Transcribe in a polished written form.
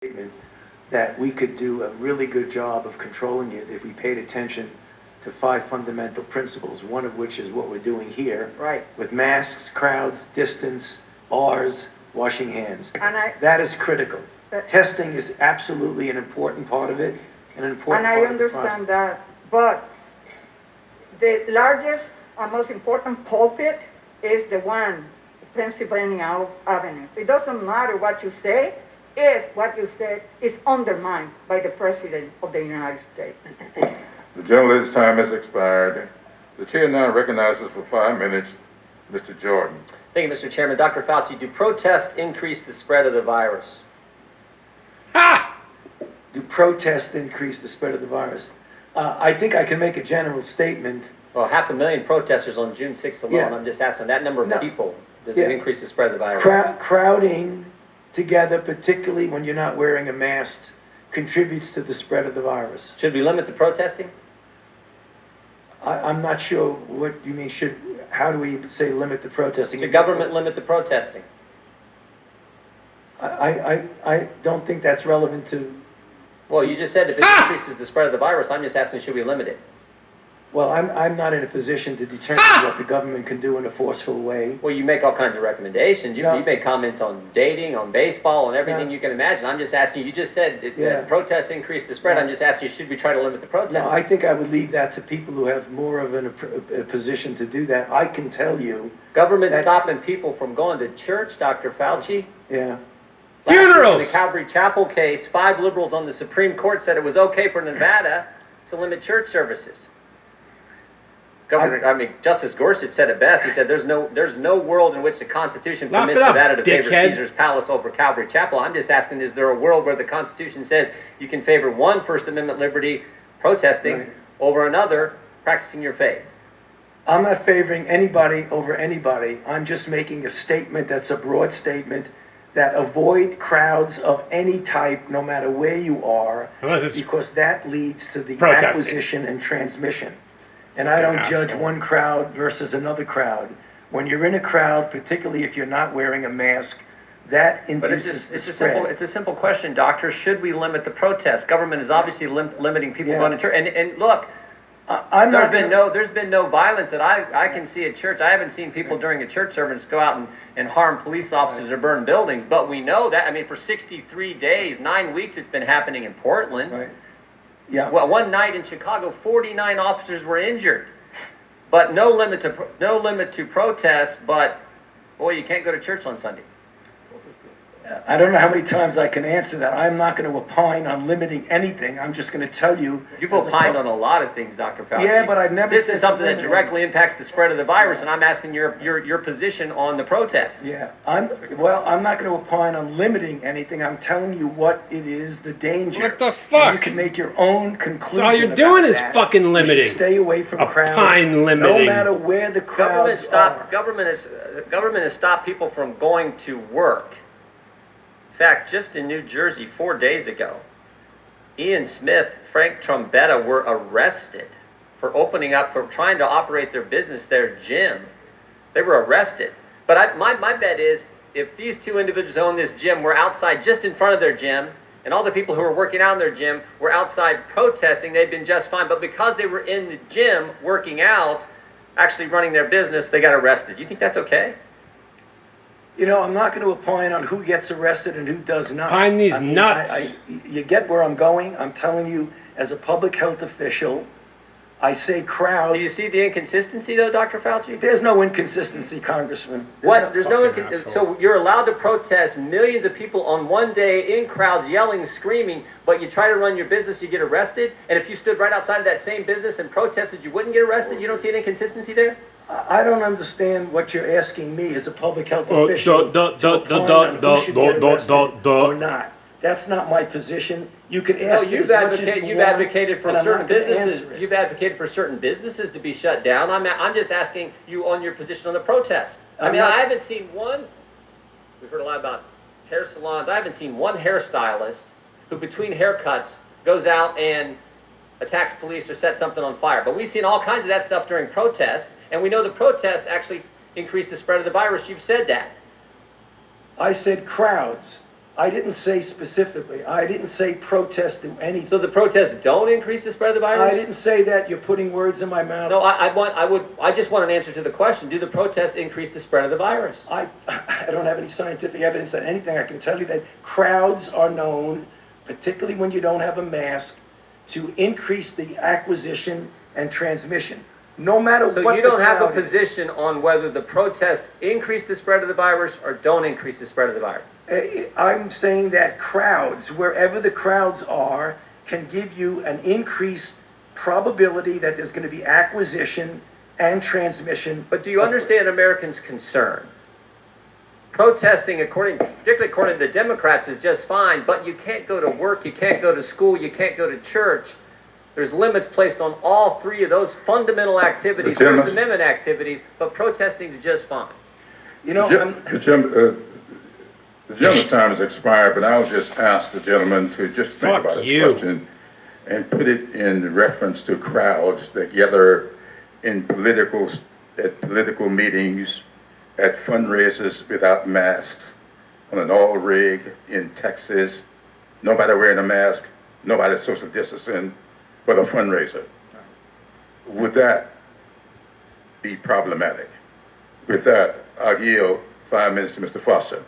statement that we could do a really good job of controlling it if we paid attention to 5 fundamental principles, one of which is what we're doing here. Right. With masks, crowds, distance, bars, washing hands. That is critical. Testing is absolutely an important part of it, and an important And I part of the process. understand that, but the largest and most important pulpit is the one, Pennsylvania Avenue. It doesn't matter what you say if what you said is undermined by the President of the United States. The gentleman's time has expired. The chair now recognizes for 5 minutes Mr. Jordan. Thank you, Mr. Chairman. Dr. Fauci, do protests increase the spread of the virus? Do protests increase the spread of the virus? I think I can make a general statement. Well, 500,000 protesters on June 6th alone. Yeah. I'm just asking that number of No. people. Does Yeah. it increase the spread of the virus? Crowding together, particularly when you're not wearing a mask, contributes to the spread of the virus. Should we limit the protesting? I'm not sure what you mean. How do we say limit the protesting? Should government limit the protesting? I don't think that's relevant to. Well, you just said if it increases the spread of the virus, I'm just asking, should we limit it? Well, I'm not in a position to determine what the government can do in a forceful way. Well, you make all kinds of recommendations. You made comments on dating, on baseball, on everything No. you can imagine. I'm just asking you just said Yeah. that protests increase the spread. No. I'm just asking you, should we try to limit the protest? No, I think I would leave that to people who have more of a position to do that. I can tell you. Government that- stopping people from going to church, Dr. Fauci. Yeah. Last week Funerals! in the Calvary Chapel case, 5 liberals on the Supreme Court said it was okay for Nevada to limit church services. Justice Gorsuch said it best. He said, "There's no world in which the Constitution Laugh permits it up, Nevada to favor dickhead. Caesar's Palace over Calvary Chapel." I'm just asking, is there a world where the Constitution says you can favor one First Amendment liberty, protesting, Right. over another, practicing your faith? I'm not favoring anybody over anybody. I'm just making a statement that's a broad statement that avoid crowds of any type, no matter where you are, Unless it's because that leads to the protesting. acquisition and transmission. And I don't judge asshole. one crowd versus another crowd. When you're in a crowd, particularly if you're not wearing a mask, that But induces the it's spread. a simple question, doctor. Should we limit the protests? Government is obviously limiting people Yeah. going to church. And look, I'm not there's been no violence that I can see at church. I haven't seen people during a church service go out and harm police officers or burn buildings. But we know that, for 63 days, 9 weeks, it's been happening in Portland. Right. Yeah. Well, one night in Chicago, 49 officers were injured. But no limit to protest. But boy, you can't go to church on Sunday. I don't know how many times I can answer that. I'm not going to opine on limiting anything. I'm just going to tell you. You've as a opined pub- on a lot of things, Dr. Fauci. Yeah, but I've never This said is something that to limit directly impacts the spread of the virus, and I'm asking your position on the protest. Yeah, I'm not going to opine on limiting anything. I'm telling you what it is, the danger. What the And fuck? you can make your own conclusion. So all you're about doing is that. fucking You should limiting. stay away from crowds. Opine limiting. No matter where the crowds are. Government has stopped people from going to work. In fact, just in New Jersey 4 days ago, Ian Smith, Frank Trombetta were arrested for trying to operate their business, their gym. They were arrested. But my bet is, if these 2 individuals who own this gym were outside just in front of their gym, and all the people who were working out in their gym were outside protesting, they'd been just fine. But because they were in the gym working out, actually running their business, they got arrested. You think that's okay? You know, I'm not going to opine on who gets arrested and who does not. Opine these nuts. You get where I'm going? I'm telling you, as a public health official, I say crowds. Do you see the inconsistency, though, Dr. Fauci? There's no inconsistency, Congressman. There's no fucking asshole. so you're allowed to protest, millions of people on one day in crowds yelling, screaming, but you try to run your business, you get arrested. And if you stood right outside of that same business and protested, you wouldn't get arrested. You don't see an inconsistency there? I don't understand what you're asking me as a public health official to opine on who should get arrested or not. That's not my position. You can ask me as much as you want, advocated for and I'm certain not gonna businesses. answer it. You've advocated for certain businesses to be shut down. I'm just asking you on your position on the protest. I haven't seen one. We've heard a lot about hair salons. I haven't seen one hairstylist who, between haircuts, goes out and attacks police or sets something on fire. But we've seen all kinds of that stuff during protests, and we know the protest actually increased the spread of the virus. You've said that. I said crowds. I didn't say specifically. I didn't say protest do anything. So the protests don't increase the spread of the virus? I didn't say that. You're putting words in my mouth. No, I just want an answer to the question. Do the protests increase the spread of the virus? I don't have any scientific evidence that anything. I can tell you that crowds are known, particularly when you don't have a mask, to increase the acquisition and transmission. No matter what the So you don't have a crowd is. position on whether the protests increase the spread of the virus or don't increase the spread of the virus? I'm saying that crowds, wherever the crowds are, can give you an increased probability that there's going to be acquisition and transmission. But do you understand Americans' concern? Protesting, particularly according to the Democrats, is just fine, but you can't go to work, you can't go to school, you can't go to church. There's limits placed on all three of those fundamental activities, First Amendment activities, but protesting is just fine. You know, The gentleman's time has expired, but I'll just ask the gentleman to just think Fuck about his you. question and put it in reference to crowds that gather in at political meetings, at fundraisers without masks, on an oil rig in Texas, nobody wearing a mask, nobody social distancing, but a fundraiser. Would that be problematic? With that, I'll yield 5 minutes to Mr. Foster.